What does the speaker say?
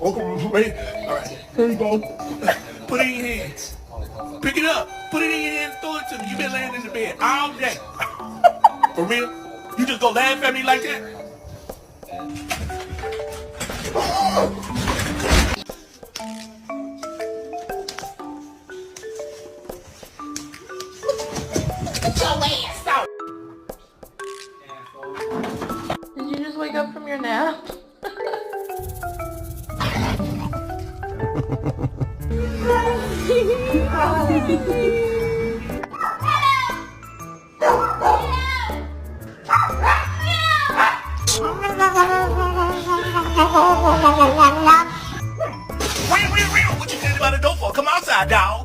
Okay, ready? All right, here you go. Put it in your hands. Pick it up. Put it in your hand. Throw it to me. You been laying in the bed all day. For real? You just go laugh at me like that? Get your ass out. Did you just wake up from your nap? What you standing by the door for? Come outside, dog.